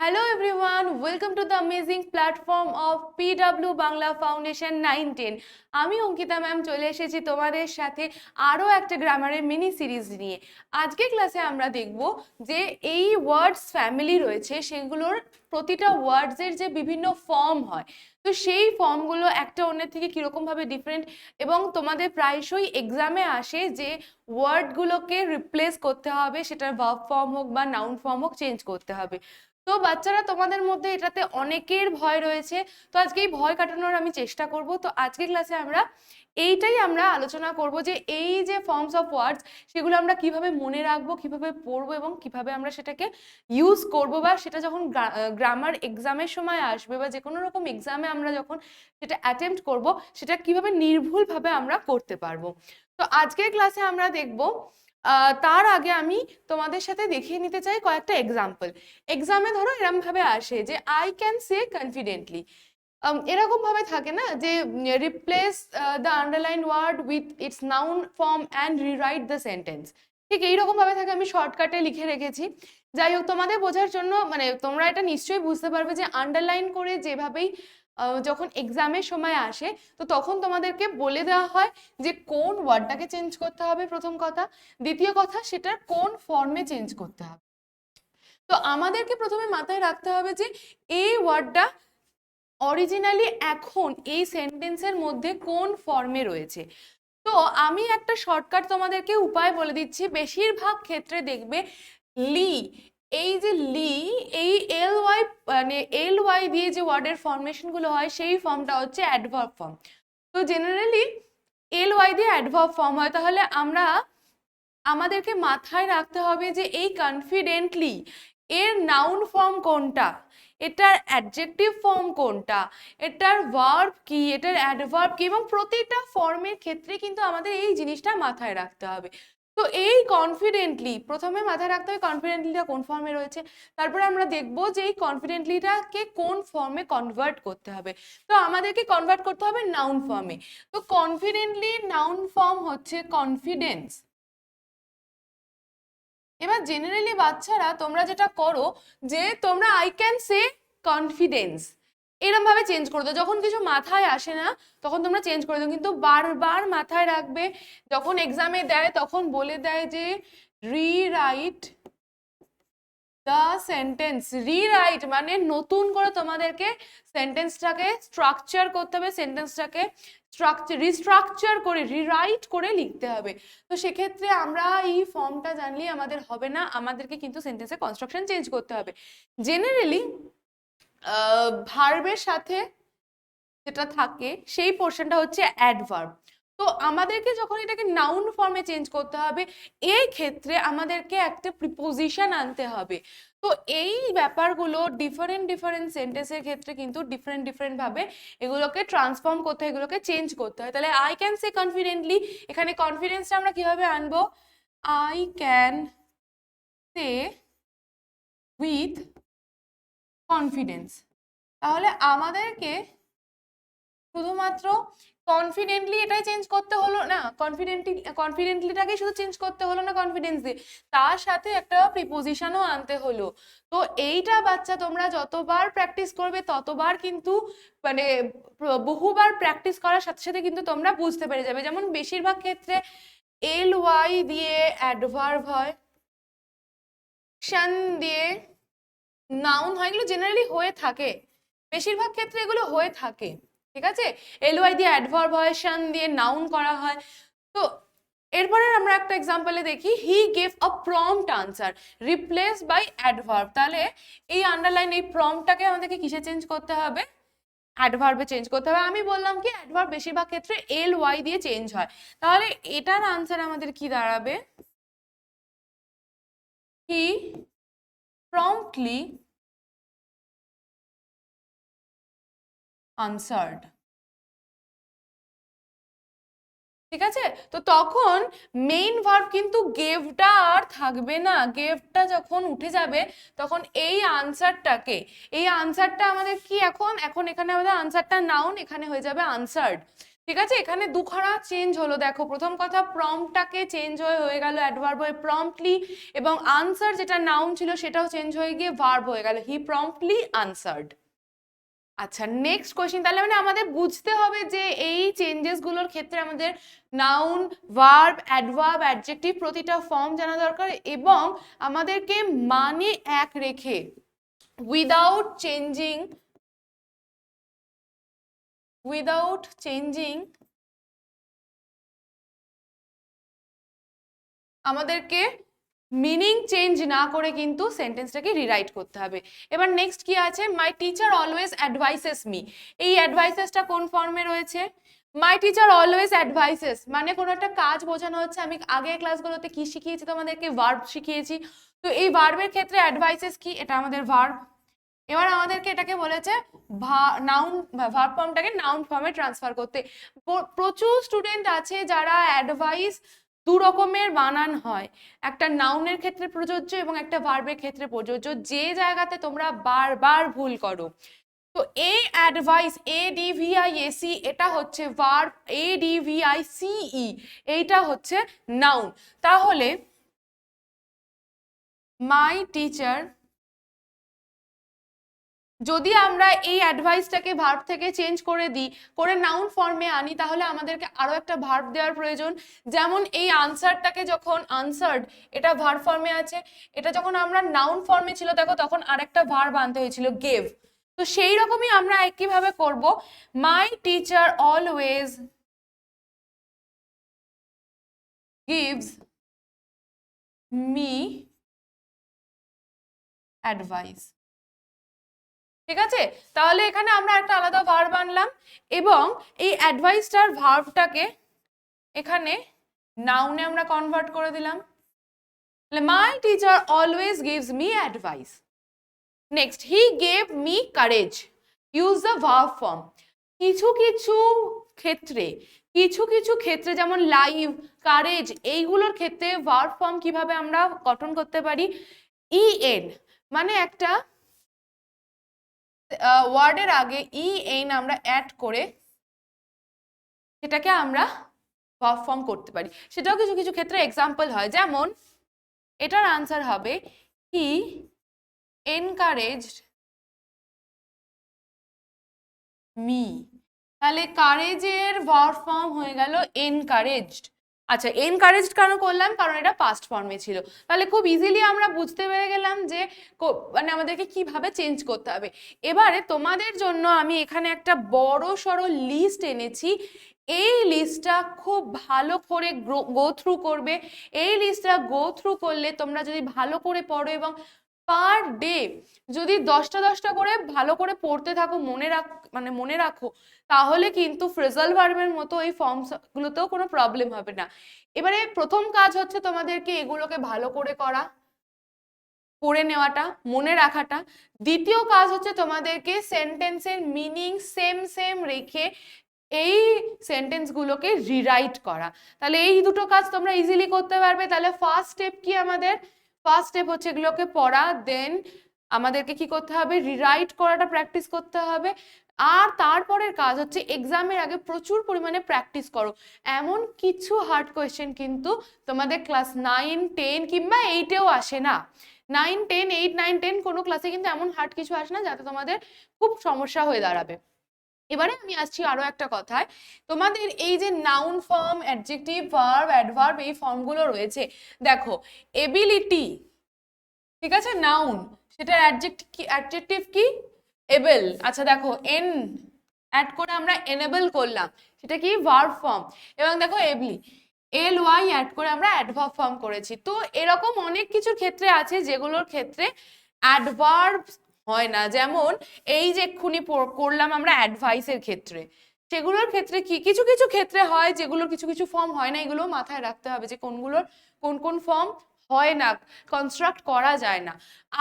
Hello everyone, welcome to the amazing platform of PW Bangla Foundation 910. আমি Ankita ma'am চলে এসেছি তোমাদের সাথে আরও একটা গ্রামারের মিনি সিরিজ নিয়ে। আজকে ক্লাসে আমরা দেখব যে এই ওয়ার্ডস ফ্যামিলি রয়েছে সেগুলোর প্রতিটা ওয়ার্ডসের যে বিভিন্ন ফর্ম হয়, তো সেই ফর্মগুলো একটা অন্যের থেকে কীরকমভাবে ডিফারেন্ট, এবং তোমাদের প্রায়শই এক্সামে আসে যে ওয়ার্ডগুলোকে রিপ্লেস করতে হবে, সেটা ভার্ব ফর্ম হোক বা নাউন ফর্ম হোক চেঞ্জ করতে হবে। তো বাচ্চারা তোমাদের মধ্যে এটাতে অনেকের ভয় রয়েছে, তো আজকে এই ভয় কাটানোর আমি চেষ্টা করব। তো আজকে ক্লাসে এইটাই আমরা আলোচনা করব যে এই যে ফর্মস অফ ওয়ার্ডস সেগুলো আমরা কিভাবে মনে রাখবো, কিভাবে পড়বো এবং কিভাবে আমরা সেটাকে ইউজ করব, বা সেটা যখন গ্রামার এক্সামের সময় আসবে বা যে কোনো রকম এক্সামে আমরা যখন সেটা অ্যাটেম্প্ট করব সেটা কিভাবে নির্ভুলভাবে আমরা করতে পারবো। তো আজকের ক্লাসে আমরা দেখব, তার আগে আমি তোমাদের সাথে দেখিয়ে নিতে চাই কয়েকটা এক্সাম্পল। এক্সামে ধরো এরকম ভাবে আসে যে আই ক্যান সে কনফিডেন্টলি, এরকম ভাবে থাকে না যে replace the underline word with its noun form and rewrite the sentence. ঠিক এইরকম ভাবে থাকে, আমি শর্টকাটে লিখে রেখেছি। যাই হোক, তোমাদের বোঝার জন্য মানে তোমরা এটা নিশ্চয়ই বুঝতে পারবে যে আন্ডারলাইন করে যেভাবেই যখন এক্সামের সময় আসে তো তখন তোমাদেরকে বলে দেওয়া হয় যে কোন ওয়ার্ডটাকে চেঞ্জ করতে হবে প্রথম কথা, দ্বিতীয় কথা সেটার কোন ফর্মে চেঞ্জ করতে হবে। তো আমাদেরকে প্রথমে মাথায় রাখতে হবে যে এই ওয়ার্ডটা অরিজিনালি এখন এই সেন্টেন্সের মধ্যে কোন ফর্মে রয়েছে। তো আমি একটা শর্টকাট তোমাদেরকে উপায় বলে দিচ্ছি। বেশিরভাগ ক্ষেত্রে দেখবে লি, এই যে লি, এই এল ওয়াই মানে এল ওয়াই দিয়ে যে ওয়ার্ডের ফর্মেশন গুলো হয় সেই ফর্মটা হচ্ছে অ্যাডভার্ব ফর্ম। তো জেনারেলি এল ওয়াই দিয়ে অ্যাডভার্ব ফর্ম হয়। তাহলে আমাদেরকে মাথায় রাখতে হবে যে এই কনফিডেন্টলি এর নাউন ফর্ম কোনটা, এটার অ্যাডজেক্টিভ ফর্ম কোনটা, এটার ভার্ব কি, এটার অ্যাডভার্ব কি, এবং প্রতিটা ফর্মের ক্ষেত্রে কিন্তু আমাদের এই জিনিসটা মাথায় রাখতে হবে। তো এই কনফিডেন্টলি প্রথমে মাথায় রাখতে হবে কনফিডেন্টলিটা কোন ফর্মে রয়েছে, তারপরে আমরা দেখব যে এই কনফিডেন্টলিটাকে কোন ফর্মে কনভার্ট করতে হবে। তো আমাদেরকে কনভার্ট করতে হবে নাউন ফর্মে। তো কনফিডেন্টলি নাউন ফর্ম হচ্ছে কনফিডেন্স। এবার জেনারেলি বাচ্চারা তোমরা যেটা করো যে তোমরা আই ক্যান সে কনফিডেন্স এরকম ভাবে চেঞ্জ করে দাও, যখন কিছু মাথায় আসে না তখন তোমরা চেঞ্জ করে দাও, কিন্তু বারবার মাথায় রাখবে যখন এক্সামে দেয় তখন বলে দেয় যে রিরাইট দ্য সেন্টেন্স। রিরাইট মানে নতুন করে তোমাদেরকে সেন্টেন্সটাকে স্ট্রাকচার করতে হবে, সেন্টেন্সটাকে রিস্ট্রাকচার করে রিরাইট করে লিখতে হবে। তো সেক্ষেত্রে আমরা এই ফর্মটা জানলে আমাদের হবে না, আমাদেরকে কিন্তু সেন্টেন্সের কনস্ট্রাকশন চেঞ্জ করতে হবে। জেনারেলি ভার্বের সাথে যেটা থাকে সেই পোর্শনটা হচ্ছে অ্যাডভার্ব। তো আমাদেরকে যখন এটাকে নাউন ফর্মে চেঞ্জ করতে হবে এই ক্ষেত্রে আমাদেরকে একটা প্রিপোজিশন আনতে হবে। তো এই ব্যাপারগুলো ডিফারেন্ট ডিফারেন্ট সেন্টেন্সের ক্ষেত্রে কিন্তু ডিফারেন্ট ডিফারেন্ট ভাবে এগুলোকে ট্রান্সফর্ম করতে হয়, এগুলোকে চেঞ্জ করতে হয়। তাহলে আই ক্যান সে কনফিডেন্টলি, এখানে কনফিডেন্সটা আমরা কিভাবে আনবো, I can say with confidence. তাহলে আমাদেরকে শুধুমাত্র কনফিডেন্টলি এটাই চেঞ্জ করতে হলো না, কনফিডেন্টলিটাকেই শুধু চেঞ্জ করতে হলো না কনফিডেন্স দিয়ে, তার সাথে একটা প্রিপোজিশনও আনতে হলো। তো এইটা বাচ্চা তোমরা যতবার প্র্যাকটিস করবে ততবার কিন্তু মানে বহুবার প্র্যাকটিস করার সাথে সাথে কিন্তু তোমরা বুঝতে পেরে যাবে। যেমন বেশিরভাগ ক্ষেত্রে এল ওয়াই দিয়ে অ্যাডভার্ব হয়, শান দিয়ে নাউন হয়, এগুলো জেনারেলি হয়ে থাকে, বেশিরভাগ ক্ষেত্রে এগুলো হয়ে থাকে। ঠিক আছে, এলওয়াই দিয়ে অ্যাডভার্ব হয়, শান দিয়ে নাউন করা হয়। তো এরপরে আমরা একটা এক্সাম্পলে দেখি, he gave a prompt answer replace by adverb. তাহলে এই আন্ডারলাইন এই প্রম্পটটাকে আমাদেরকে কিসে চেঞ্জ করতে হবে, অ্যাডভার্বে চেঞ্জ করতে হবে। আমি বললাম কি অ্যাডভার্ব বেশিরভাগ ক্ষেত্রে এল ওয়াই দিয়ে চেঞ্জ হয়। তাহলে এটার আনসার আমাদের কি দাঁড়াবে, হি প্রম্পটলি আনসার্ড। ঠিক আছে, তো তখন মেইন ভার্ব কিন্তু গেভটা আর থাকবে না, গেভটা যখন উঠে যাবে তখন এই আনসারটা আমাদের কি, এখন এখানে আমাদের আনসারটা নাউন, এখানে হয়ে যাবে আনসার্ড। ঠিক আছে, এখানে দুখানা চেঞ্জ হলো। দেখো প্রথম কথা, প্রম্পটটাকে চেঞ্জ হয়ে গেল অ্যাডভার্ব হয়ে প্রম্পটলি, এবং আনসার যেটা নাউন ছিল সেটাও চেঞ্জ হয়ে গিয়ে ভার্ব হয়ে গেল, হি প্রম্পটলি আনসার্ড। আচ্ছা, নেক্সট কোশ্চেন। তাহলে মানে আমাদের বুঝতে হবে যে এই চেঞ্জেস গুলোর ক্ষেত্রে আমাদের নাউন, ভার্ব, অ্যাডভার্ব, অ্যাডজেক্টিভ প্রতিটা ফর্ম জানা দরকার, এবং আমাদেরকে মানে এক রেখে উইদাউট চেঞ্জিং আমাদেরকে মিনিং চেঞ্জ না করে কিন্তু সেন্টেন্সটাকে রিরাইট করতে হবে। এবার নেক্সট কি আছে, my teacher always advises me. এই অ্যাডভাইসেসটা কোন ফর্মে রয়েছে? মাই টিচার অলওয়েজ অ্যাডভাইসেস মানে কোনো একটা কাজ বোঝানো হচ্ছে। আমি আগের ক্লাসগুলোতে কি শিখিয়েছি তোমাদেরকে? ভার্ব শিখিয়েছি। তো এই ভার্বের ক্ষেত্রে অ্যাডভাইসেস কি? এটা আমাদের ভার্ব। এবার আমাদেরকে এটাকে বলেছে নাউন, ভার্ব ফর্মটাকে নাউন ফর্মে ট্রান্সফার করতে। প্রচুর স্টুডেন্ট আছে যারা অ্যাডভাইস দু রকমের বানান হয়, একটা নাউনের ক্ষেত্রে প্রযোজ্য এবং একটা ভার্বের ক্ষেত্রে প্রযোজ্য, যে জায়গাতে তোমরা বারবার ভুল করো। তো এ অ্যাডভাইস, ADVIAC, এটা হচ্ছে ভার্ব, ADVICE এইটা হচ্ছে নাউন। তাহলে মাই টিচার, যদি আমরা এই অ্যাডভাইসটাকে ভার্ব থেকে চেঞ্জ করে দিই, করে নাউন ফর্মে আনি, তাহলে আমাদেরকে আরো একটা ভার্ব দেওয়ার প্রয়োজন। যেমন এই আনসারটাকে যখন আনসার্ড, এটা ভার্ব ফর্মে আছে, এটা যখন আমরা নাউন ফর্মে ছিল দেখো তখন আরেকটা ভার্ব আনতে হয়েছিল, গেভ। তো সেই রকমই আমরা একইভাবে করব, my teacher always gives me advice. ঠিক আছে, তাহলে এখানে আমরা একটা আলাদা ভার্ব আনলাম, এবং এই অ্যাডভাইসটার ভার্বটাকে এখানে নাউনে আমরা কনভার্ট করে দিলাম। My teacher always gives me advice. Next, he gave me courage. Use the verb form. কিছু কিছু ক্ষেত্রে যেমন লাইভ, কারেজ, এইগুলোর ক্ষেত্রে ভার্ব ফর্ম কিভাবে আমরা গঠন করতে পারি? EN মানে একটা ওয়ার্ডের আগে EN আমরা অ্যাড করে সেটাকে আমরা ভার্ব ফর্ম করতে পারি। সেটাও কিছু কিছু ক্ষেত্রে এক্সাম্পল হয়, যেমন এটার আনসার হবে হি এনকারেজড মি। তাহলে কারেজের ভার্ব ফর্ম হয়ে গেল এনকারেজড। আচ্ছা, এনকারেজড কেন করলাম? কারণ এটা পাস্ট ফর্মে ছিল। তাহলে খুব ইজিলি আমরা বুঝতে পেরে গেলাম যে মানে আমাদেরকে কিভাবে চেঞ্জ করতে হবে। এবারে তোমাদের জন্য আমি এখানে একটা বড় সড়ো লিস্ট এনেছি। এই লিস্টটা খুব ভালো করে গো থ্রু করবে। এই লিস্টটা গো থ্রু করলে তোমরা যদি ভালো করে পড়ো এবং পার ডে যদি 10টা করে ভালো করে পড়তে থাকো, মনে রাখো, তাহলে কিন্তু ফ্রেজাল ভার্বের মতো এই ফর্মস গুলোতেও কোনো প্রবলেম হবে না। এবারে প্রথম কাজ হচ্ছে তোমাদেরকে এগুলোকে ভালো করে পড়ে নেওয়াটা, মনে রাখাটা। দ্বিতীয় কাজ হচ্ছে তোমাদেরকে সেন্টেন্সের মিনিং সেম রেখে এই সেন্টেন্সগুলোকে রিরাইট করা। তাহলে এই দুটো কাজ তোমরা ইজিলি করতে পারবে। তাহলে ফার্স্ট স্টেপ কি আমাদের? ফার্স্ট স্টেপ হচ্ছে এগুলোকে পড়া, দেন আমাদেরকে কি করতে হবে? রিরাইট করাটা প্র্যাকটিস করতে হবে। আর তারপরের কাজ হচ্ছে এক্সামের আগে প্রচুর পরিমাণে প্র্যাকটিস করো। এমন কিছু হার্ড কোয়েশ্চেন কিন্তু তোমাদের ক্লাস 9, 10 কিংবা 8এও আসে না। 9, 10, 8, 9, 10 কোনো ক্লাসে কিন্তু এমন হার্ড কিছু আসে না যাতে তোমাদের খুব সমস্যা হয়ে দাঁড়াবে। এবারে আমি আসছি আরো একটা কথায়, তোমাদের এই যে noun form, adjective, verb, adverb এই ফর্মগুলো রয়েছে, দেখো এবিলিটি, ঠিক আছে, নাউন, সেটা অ্যাডজেক্টিভ কি? এবেল। আচ্ছা দেখো এন অ্যাড করে আমরা এনেবল করলাম, সেটা কি? Verb form. এবং দেখো এবলি, LY অ্যাড করে আমরা অ্যাডভার্ব ফর্ম করেছি। তো এরকম অনেক কিছুর ক্ষেত্রে আছে যেগুলোর ক্ষেত্রে অ্যাডভার্ব হয় না, যেমন এই যে এক্ষুনি করলাম আমরা অ্যাডভাইসের ক্ষেত্রে। সেগুলোর ক্ষেত্রে কি কিছু কিছু ক্ষেত্রে হয়, যেগুলোর কিছু কিছু ফর্ম হয় না। এগুলো মাথায় রাখতে হবে যে কোনগুলোর কোন ফর্ম হয় না, কনস্ট্রাক্ট করা যায় না।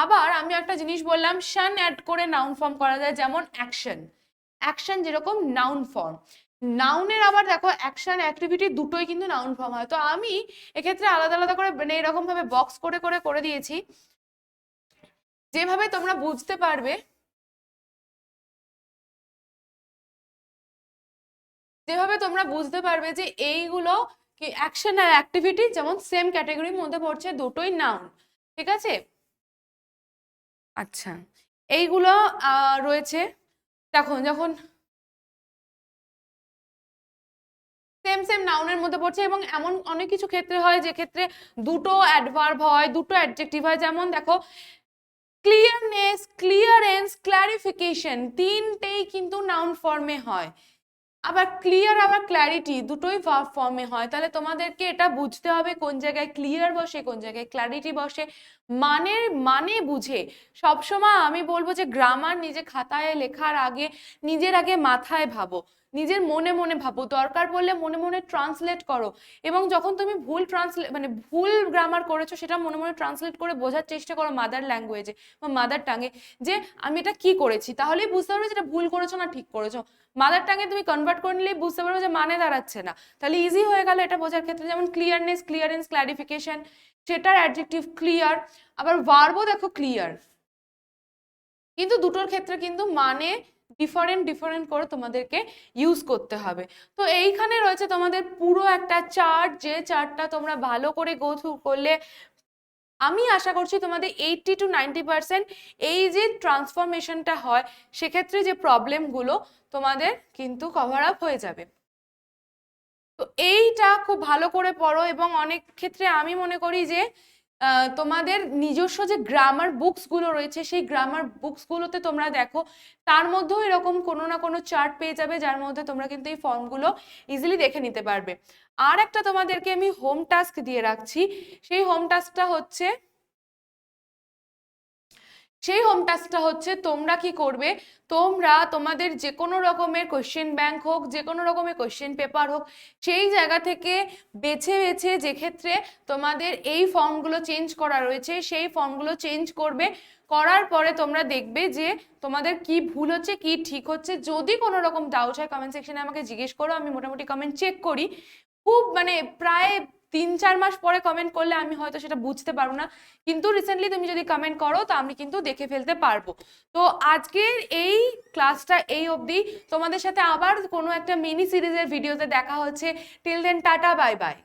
আবার আমি একটা জিনিস বললাম, শান অ্যাড করে নাউন ফর্ম করা যায়, যেমন অ্যাকশন যেরকম নাউন ফর্ম। নাউনের আবার দেখো অ্যাকশন, অ্যাক্টিভিটি দুটোই কিন্তু নাউন ফর্ম হয়। তো আমি এক্ষেত্রে আলাদা আলাদা করে মানে এরকম ভাবে বক্স করে দিয়েছি, যেভাবে তোমরা বুঝতে পারবে যেভাবে তোমরা বুঝতে পারবে যে এইগুলো কি অ্যাকশন আর অ্যাক্টিভিটি যেমন সেম ক্যাটাগরির মধ্যে পড়ছে, দুটোই নাউন, ঠিক আছে। আচ্ছা, এইগুলো রয়েছে। দেখো যখন সেম সেম নাউনের মধ্যে পড়ছে, এবং এমন অনেক কিছু ক্ষেত্রে হয় যে ক্ষেত্রে দুটো অ্যাডভার্ব হয়, দুটো অ্যাডজেক্টিভ হয়। যেমন দেখো ক্লিয়ারনেস, ক্লিয়ারেন্স, ক্ল্যারিফিকেশন, তিনটেই কিন্তু নাউন ফর্মে হয়। আবার ক্লিয়ার আবার ক্ল্যারিটি দুটোই ভার্ব ফর্মে হয়। তাহলে তোমাদেরকে এটা বুঝতে হবে কোন জায়গায় ক্লিয়ার বসে, কোন জায়গায় ক্ল্যারিটি বসে, মানে বুঝে। সবসময় আমি বলবো যে গ্রামার নিজে খাতায় লেখার আগে নিজের আগে মাথায় ভাবো, নিজের মনে মনে ভাবো, দরকার পড়লে মনে মনে ট্রান্সলেট করো। এবং যখন তুমি ভুল গ্রামার করেছো সেটা মনে মনে ট্রান্সলেট করে বোঝার চেষ্টা করো মাদার ল্যাঙ্গুয়েজে বা মাদার টাঙ্গে, যে আমি এটা কি করেছি। তাহলেই বুঝতে পারবে যেটা ভুল করেছো না ঠিক করেছো। মাদার টাঙ্গে তুমি কনভার্ট করে নিলেই বুঝতে পারবে যে মানে দাঁড়াচ্ছে না, তাহলে ইজি হয়ে গেল এটা বোঝার ক্ষেত্রে। যেমন ক্লিয়ারনেস, ক্লিয়ারেন্স, ক্ল্যারিফিকেশন, সেটার অ্যাডজেক্টিভ ক্লিয়ার। আবার ভার্বও দেখো ক্লিয়ার, কিন্তু দুটোর ক্ষেত্রে কিন্তু মানে ডিফারেন্ট ডিফারেন্ট করে তোমাদেরকে ইউজ করতে হবে। তো এইখানে রয়েছে তোমাদের পুরো একটা চার্ট, যে চার্টটা তোমরা ভালো করে গো থ্রু করলে আমি আশা করছি তোমাদের 80 to 90% এই যে ট্রান্সফরমেশনটা হয় সেক্ষেত্রে যে প্রবলেমগুলো তোমাদের কিন্তু কভার আপ হয়ে যাবে। তো এইটা খুব ভালো করে পড়ো, এবং অনেক ক্ষেত্রে আমি মনে করি যে তোমাদের নিজস্ব যে গ্রামার বুকসগুলো রয়েছে সেই গ্রামার বুকসগুলোতে তোমরা দেখো, তার মধ্যেও এরকম কোনো না কোনো চার্ট পেয়ে যাবে যার মধ্যে তোমরা কিন্তু এই ফর্মগুলো ইজিলি দেখে নিতে পারবে। আর একটা তোমাদেরকে আমি হোম টাস্ক দিয়ে রাখছি, সেই হোম টাস্কটা হচ্ছে তোমরা কি করবে, তোমরা তোমাদের যে কোনো রকমের কোশ্চেন ব্যাংক হোক, যে কোনো রকমের কোশ্চেন পেপার হোক, সেই জায়গা থেকে বেছে বেছে যে ক্ষেত্রে তোমাদের এই ফর্মগুলো চেঞ্জ করা রয়েছে সেই ফর্মগুলো চেঞ্জ করবে। করার পরে তোমরা দেখবে যে তোমাদের কি ভুল হচ্ছে কি ঠিক হচ্ছে। যদি কোনো রকম ডাউট হয় কমেন্ট সেকশনে আমাকে জিজ্ঞেস করো, আমি মোটামুটি কমেন্ট চেক করি। খুব প্রায় 3-4 মাস পরে কমেন্ট করলে আমি হয়তো সেটা বুঝতে পারবো না, কিন্তু রিসেন্টলি তুমি যদি কমেন্ট করো তো আমি কিন্তু দেখে ফেলতে পারবো। তো আজকের এই ক্লাসটা এই অবধি, তোমাদের সাথে আবার কোনো একটা মিনি সিরিজের ভিডিওতে দেখা হচ্ছে। Till then tata, bye by.